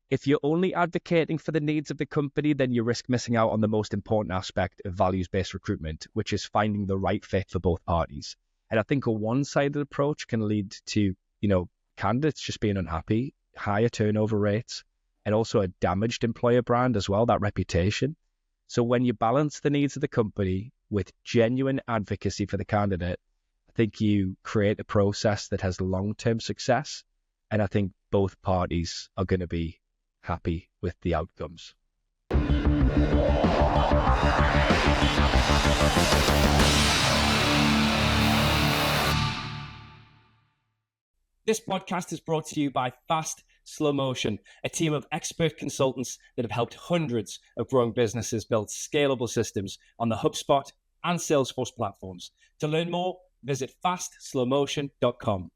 If you're only advocating for the needs of the company, then you risk missing out on the most important aspect of values-based recruitment, which is finding the right fit for both parties. And I think a one-sided approach can lead to, candidates just being unhappy, higher turnover rates, and also a damaged employer brand as well, that reputation. So when you balance the needs of the company with genuine advocacy for the candidate, I think you create a process that has long-term success. And I think both parties are going to be happy with the outcomes. This podcast is brought to you by Fast Slow Motion, a team of expert consultants that have helped hundreds of growing businesses build scalable systems on the HubSpot and Salesforce platforms. To learn more, visit fastslowmotion.com.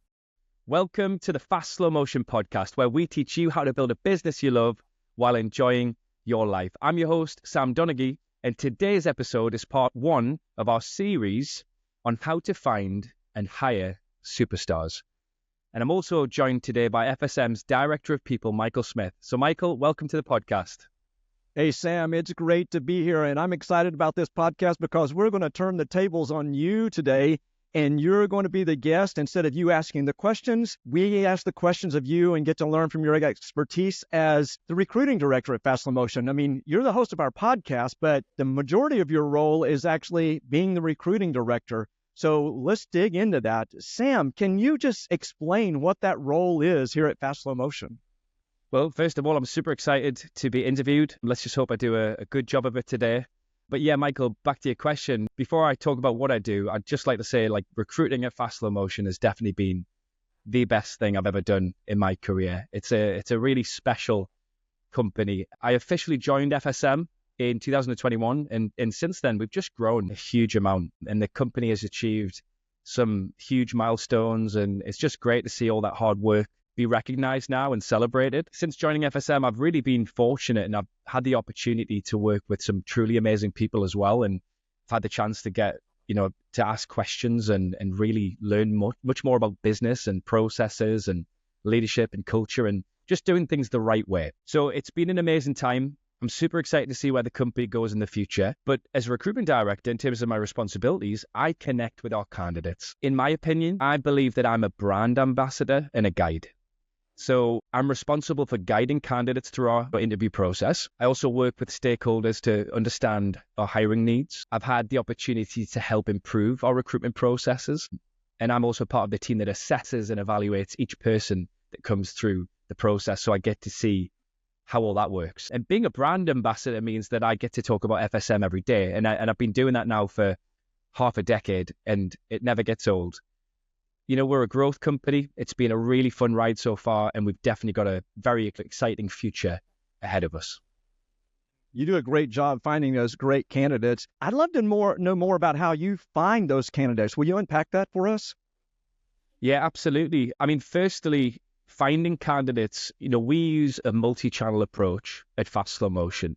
Welcome to the Fast Slow Motion podcast, where we teach you how to build a business you love while enjoying your life. I'm your host, Sam Donaghey, and today's episode is part 1 of our series on how to find and hire superstars. And I'm also joined today by FSM's Director of People, Michael Smith. So Michael, welcome to the podcast. Hey, Sam, it's great to be here, and I'm excited about this podcast because we're going to turn the tables on you today, and you're going to be the guest. Instead of you asking the questions, we ask the questions of you and get to learn from your expertise as the recruiting director at Fast Slow Motion. I mean, you're the host of our podcast, but the majority of your role is actually being the recruiting director. So let's dig into that. Sam, can you just explain what that role is here at Fast Slow Motion? Well, first of all, I'm super excited to be interviewed. Let's just hope I do a good job of it today. But yeah, Michael, back to your question. Before I talk about what I do, I'd just like to say, recruiting at Fast Slow Motion has definitely been the best thing I've ever done in my career. It's a really special company. I officially joined FSM in 2021, and since then, we've just grown a huge amount, and the company has achieved some huge milestones, and it's just great to see all that hard work be recognized now and celebrated. Since joining FSM, I've really been fortunate, and I've had the opportunity to work with some truly amazing people as well, and I've had the chance to get, to ask questions and really learn much more about business and processes and leadership and culture and just doing things the right way. So it's been an amazing time. I'm super excited to see where the company goes in the future. But as a recruitment director, in terms of my responsibilities, I connect with our candidates. In my opinion, I believe that I'm a brand ambassador and a guide. So I'm responsible for guiding candidates through our interview process. I also work with stakeholders to understand our hiring needs. I've had the opportunity to help improve our recruitment processes. And I'm also part of the team that assesses and evaluates each person that comes through the process. So I get to see how all that works. And being a brand ambassador means that I get to talk about FSM every day. And I've been doing that now for half a decade, and it never gets old. We're a growth company. It's been a really fun ride so far, and we've definitely got a very exciting future ahead of us. You do a great job finding those great candidates. I'd love to know more about how you find those candidates. Will you unpack that for us? Yeah, absolutely. I mean, firstly, finding candidates, we use a multi-channel approach at Fast Slow Motion.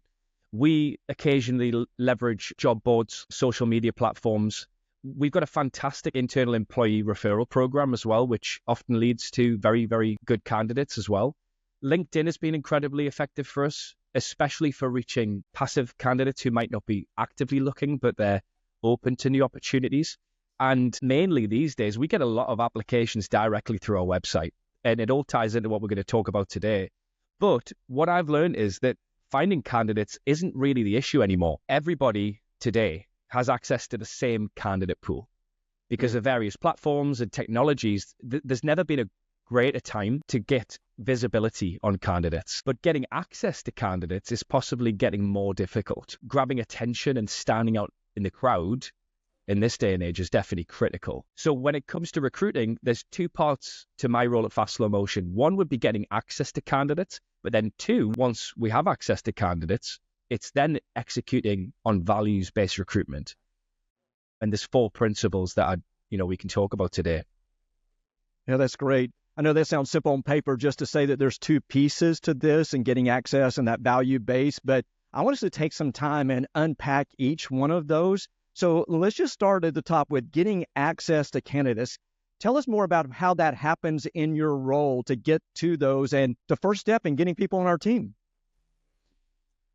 We occasionally leverage job boards, social media platforms. We've got a fantastic internal employee referral program as well, which often leads to very, very good candidates as well. LinkedIn has been incredibly effective for us, especially for reaching passive candidates who might not be actively looking, but they're open to new opportunities. And mainly these days, we get a lot of applications directly through our website. And it all ties into what we're going to talk about today. But what I've learned is that finding candidates isn't really the issue anymore. Everybody today has access to the same candidate pool because of various platforms and technologies. There's never been a greater time to get visibility on candidates, but getting access to candidates is possibly getting more difficult. Grabbing attention and standing out in the crowd in this day and age is definitely critical. So when it comes to recruiting, there's 2 parts to my role at Fast Slow Motion. One would be getting access to candidates, but then 2, once we have access to candidates, it's then executing on values-based recruitment. And there's 4 principles that we can talk about today. Yeah, that's great. I know that sounds simple on paper just to say that there's 2 pieces to this and getting access and that value base, but I want us to take some time and unpack each one of those. So let's just start at the top with getting access to candidates. Tell us more about how that happens in your role to get to those and the first step in getting people on our team.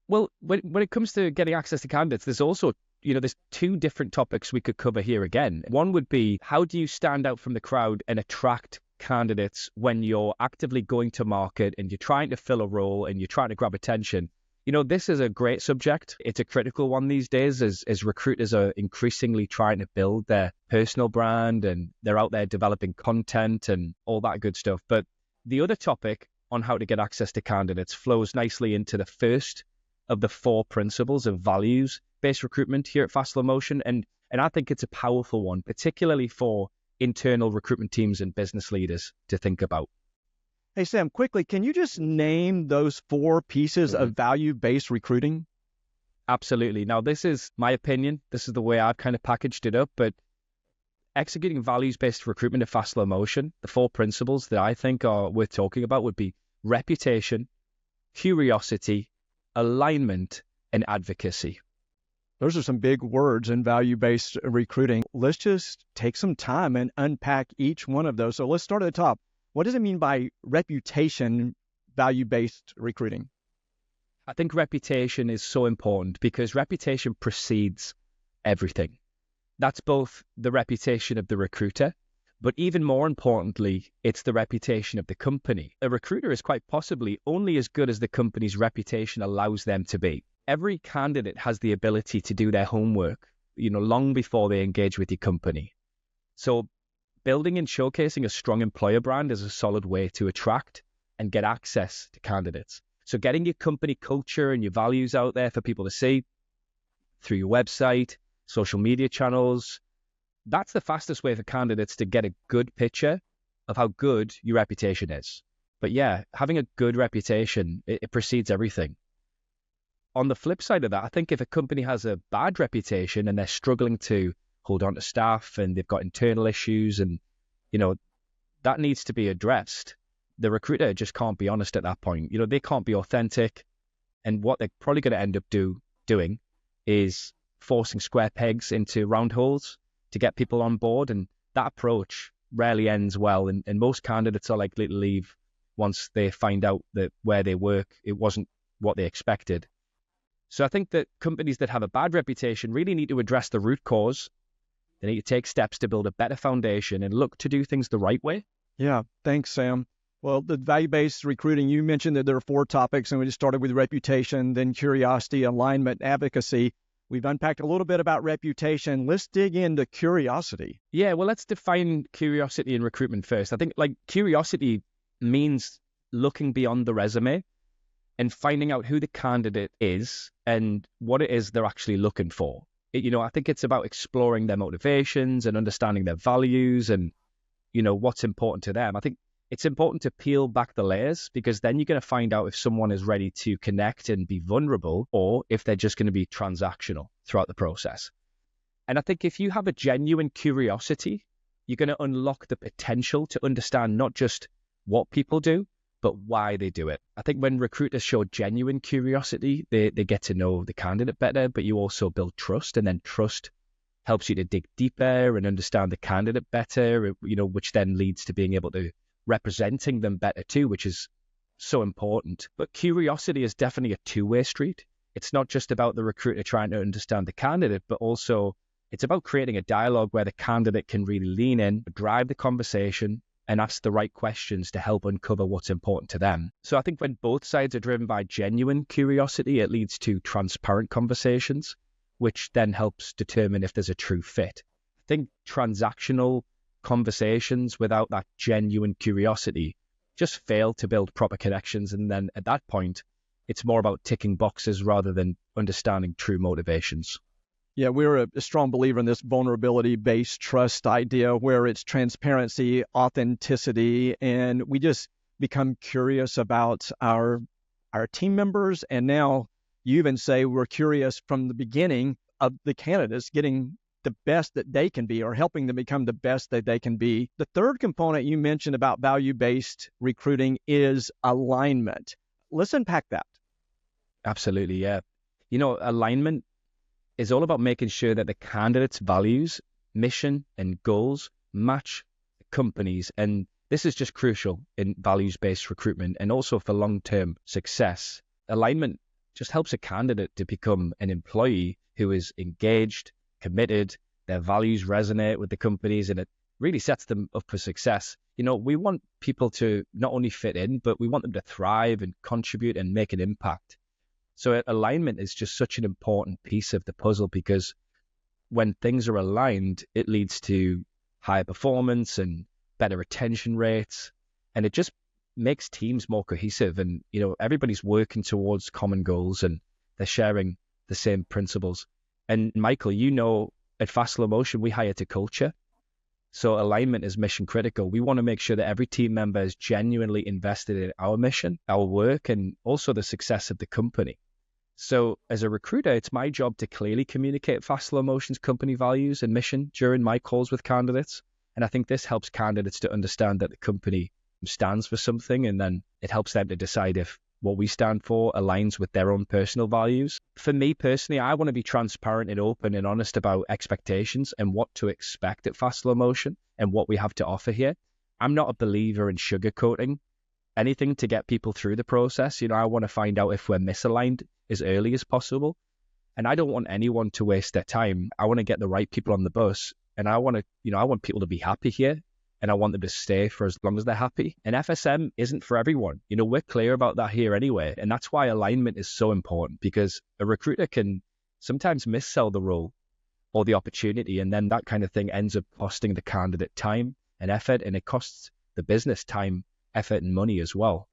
Well, when it comes to getting access to candidates, there's also, there's two different topics we could cover here again. One would be, how do you stand out from the crowd and attract candidates when you're actively going to market and you're trying to fill a role and you're trying to grab attention? This is a great subject. It's a critical one these days as recruiters are increasingly trying to build their personal brand and they're out there developing content and all that good stuff. But the other topic on how to get access to candidates flows nicely into the first of the 4 principles of values-based recruitment here at Fast Slow Motion. And I think it's a powerful one, particularly for internal recruitment teams and business leaders to think about. Hey, Sam, quickly, can you just name those 4 pieces of value-based recruiting? Absolutely. Now, this is my opinion. This is the way I've kind of packaged it up, but executing values-based recruitment at Fast Slow Motion, the 4 principles that I think are worth talking about would be reputation, curiosity, alignment, and advocacy. Those are some big words in value-based recruiting. Let's just take some time and unpack each one of those. So let's start at the top. What does it mean by reputation value-based recruiting? I think reputation is so important because reputation precedes everything. That's both the reputation of the recruiter, but even more importantly, it's the reputation of the company. A recruiter is quite possibly only as good as the company's reputation allows them to be. Every candidate has the ability to do their homework, long before they engage with your company. So building and showcasing a strong employer brand is a solid way to attract and get access to candidates. So getting your company culture and your values out there for people to see through your website, social media channels, that's the fastest way for candidates to get a good picture of how good your reputation is. But yeah, having a good reputation, it precedes everything. On the flip side of that, I think if a company has a bad reputation and they're struggling to hold on to staff and they've got internal issues and, that needs to be addressed, the recruiter just can't be honest at that point. They can't be authentic. And what they're probably going to end up doing is forcing square pegs into round holes to get people on board. And that approach rarely ends well. And most candidates are likely to leave once they find out that where they work, it wasn't what they expected. So I think that companies that have a bad reputation really need to address the root cause. They need to take steps to build a better foundation and look to do things the right way. Yeah, thanks, Sam. Well, the value-based recruiting, you mentioned that there are 4 topics, and we just started with reputation, then curiosity, alignment, advocacy. We've unpacked a little bit about reputation. Let's dig into curiosity. Yeah, well, let's define curiosity in recruitment first. I think curiosity means looking beyond the resume and finding out who the candidate is and what it is they're actually looking for. I think it's about exploring their motivations and understanding their values and, what's important to them. I think it's important to peel back the layers because then you're going to find out if someone is ready to connect and be vulnerable or if they're just going to be transactional throughout the process. And I think if you have a genuine curiosity, you're going to unlock the potential to understand not just what people do, but why they do it. I think when recruiters show genuine curiosity, they get to know the candidate better, but you also build trust, and then trust helps you to dig deeper and understand the candidate better, which then leads to being able to representing them better too, which is so important. But curiosity is definitely a two-way street. It's not just about the recruiter trying to understand the candidate, but also it's about creating a dialogue where the candidate can really lean in, drive the conversation, and ask the right questions to help uncover what's important to them. So I think when both sides are driven by genuine curiosity, it leads to transparent conversations, which then helps determine if there's a true fit. I think transactional conversations without that genuine curiosity just fail to build proper connections. And then at that point, it's more about ticking boxes rather than understanding true motivations. Yeah, we're a strong believer in this vulnerability-based trust idea where it's transparency, authenticity, and we just become curious about our team members. And now you even say we're curious from the beginning of the candidates getting the best that they can be or helping them become the best that they can be. The third component you mentioned about value-based recruiting is alignment. Let's unpack that. Absolutely, yeah. Alignment is all about making sure that the candidate's values, mission, and goals match the companies, and this is just crucial in values-based recruitment and also for long-term success. Alignment just helps a candidate to become an employee who is engaged, committed, their values resonate with the companies, and it really sets them up for success. We want people to not only fit in, but we want them to thrive and contribute and make an impact. So alignment is just such an important piece of the puzzle, because when things are aligned, it leads to higher performance and better retention rates, and it just makes teams more cohesive, and everybody's working towards common goals and they're sharing the same principles. And Michael, at Fast Slow Motion we hire to culture, so alignment is mission critical. We want to make sure that every team member is genuinely invested in our mission, our work, and also the success of the company. So as a recruiter, it's my job to clearly communicate Fast Slow Motion's company values and mission during my calls with candidates. And I think this helps candidates to understand that the company stands for something, and then it helps them to decide if what we stand for aligns with their own personal values. For me personally, I want to be transparent and open and honest about expectations and what to expect at Fast Slow Motion and what we have to offer here. I'm not a believer in sugarcoating anything to get people through the process. I want to find out if we're misaligned as early as possible. And I don't want anyone to waste their time. I want to get the right people on the bus, and I want people to be happy here, and I want them to stay for as long as they're happy. And FSM isn't for everyone. We're clear about that here anyway. And that's why alignment is so important, because a recruiter can sometimes missell the role or the opportunity, and then that kind of thing ends up costing the candidate time and effort, and it costs the business time, effort, and money as well.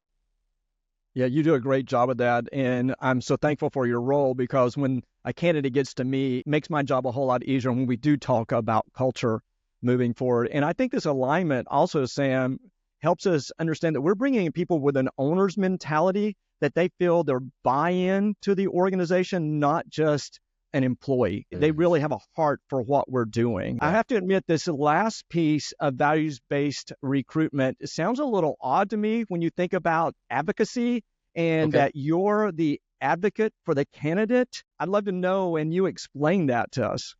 Yeah, you do a great job of that. And I'm so thankful for your role, because when a candidate gets to me, it makes my job a whole lot easier when we do talk about culture moving forward. And I think this alignment also, Sam, helps us understand that we're bringing in people with an owner's mentality, that they feel their buy-in to the organization, not just an employee. They really have a heart for what we're doing. I have to admit, this last piece of values-based recruitment, it sounds a little odd to me when you think about advocacy and that you're the advocate for the candidate. I'd love to know, and you explain that to us.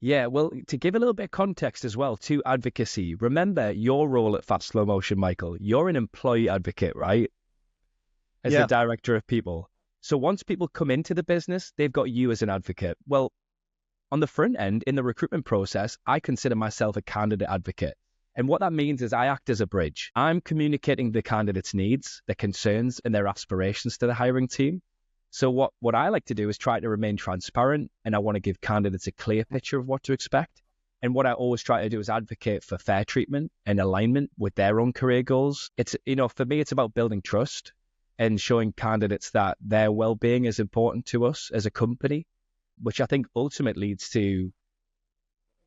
Yeah, well, to give a little bit of context as well to advocacy, remember your role at Fast Slow Motion, Michael. You're an employee advocate, right? As the director of people. So once people come into the business, they've got you as an advocate. Well, on the front end, in the recruitment process, I consider myself a candidate advocate. And what that means is I act as a bridge. I'm communicating the candidate's needs, their concerns, and their aspirations to the hiring team. So what I like to do is try to remain transparent, and I want to give candidates a clear picture of what to expect. And what I always try to do is advocate for fair treatment and alignment with their own career goals. It's, for me, it's about building trust and showing candidates that their well-being is important to us as a company, which I think ultimately leads to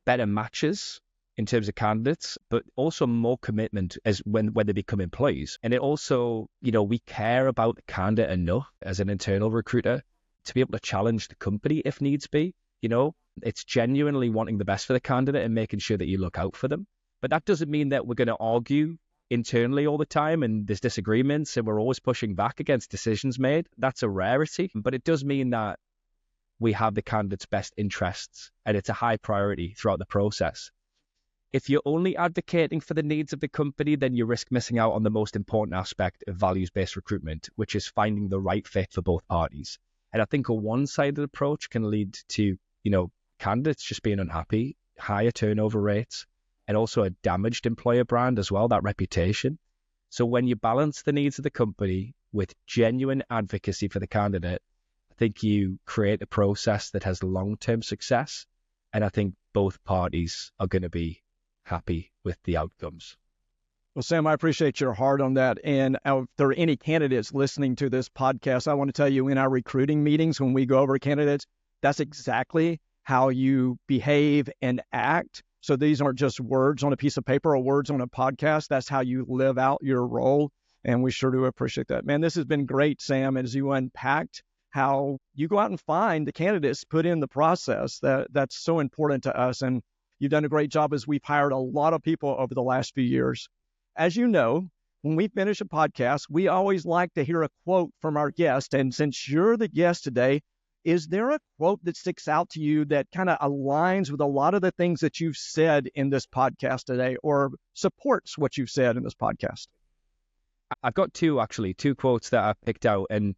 better matches in terms of candidates, but also more commitment as when they become employees. And it also, we care about the candidate enough as an internal recruiter to be able to challenge the company if needs be. It's genuinely wanting the best for the candidate and making sure that you look out for them. But that doesn't mean that we're going to argue internally all the time and there's disagreements and we're always pushing back against decisions made. That's a rarity, but it does mean that we have the candidate's best interests and it's a high priority throughout the process. If you're only advocating for the needs of the company, then you risk missing out on the most important aspect of values-based recruitment, which is finding the right fit for both parties. And I think a one-sided approach can lead to, candidates just being unhappy, higher turnover rates, and also a damaged employer brand as well, that reputation. So when you balance the needs of the company with genuine advocacy for the candidate, I think you create a process that has long-term success. And I think both parties are going to be happy with the outcomes. Well, Sam, I appreciate your heart on that. And if there are any candidates listening to this podcast, I want to tell you, in our recruiting meetings, when we go over candidates, that's exactly how you behave and act. So these aren't just words on a piece of paper or words on a podcast. That's how you live out your role. And we sure do appreciate that. Man, this has been great, Sam, as you unpacked how you go out and find the candidates, put in the process. That's so important to us. And you've done a great job, as we've hired a lot of people over the last few years. As you know, when we finish a podcast, we always like to hear a quote from our guest. And since you're the guest today, is there a quote that sticks out to you that kind of aligns with a lot of the things that you've said in this podcast today or supports what you've said in this podcast? I've got two quotes that I've picked out. And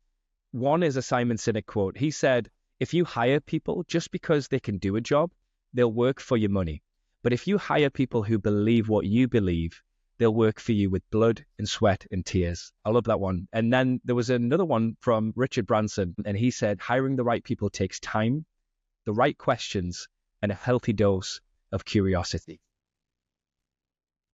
one is a Simon Sinek quote. He said, if you hire people just because they can do a job, they'll work for your money. But if you hire people who believe what you believe, they'll work for you with blood and sweat and tears. I love that one. And then there was another one from Richard Branson, and he said, hiring the right people takes time, the right questions, and a healthy dose of curiosity.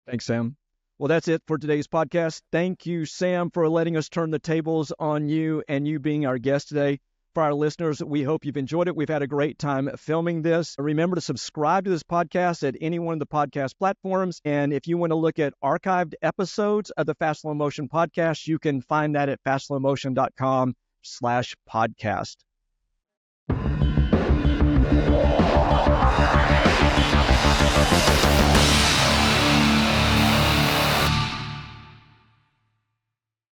Thanks, Sam. Well, that's it for today's podcast. Thank you, Sam, for letting us turn the tables on you and you being our guest today. For our listeners, we hope you've enjoyed it. We've had a great time filming this. Remember to subscribe to this podcast at any one of the podcast platforms. And if you want to look at archived episodes of the Fast Slow Motion podcast, you can find that at fastslowmotion.com/podcast.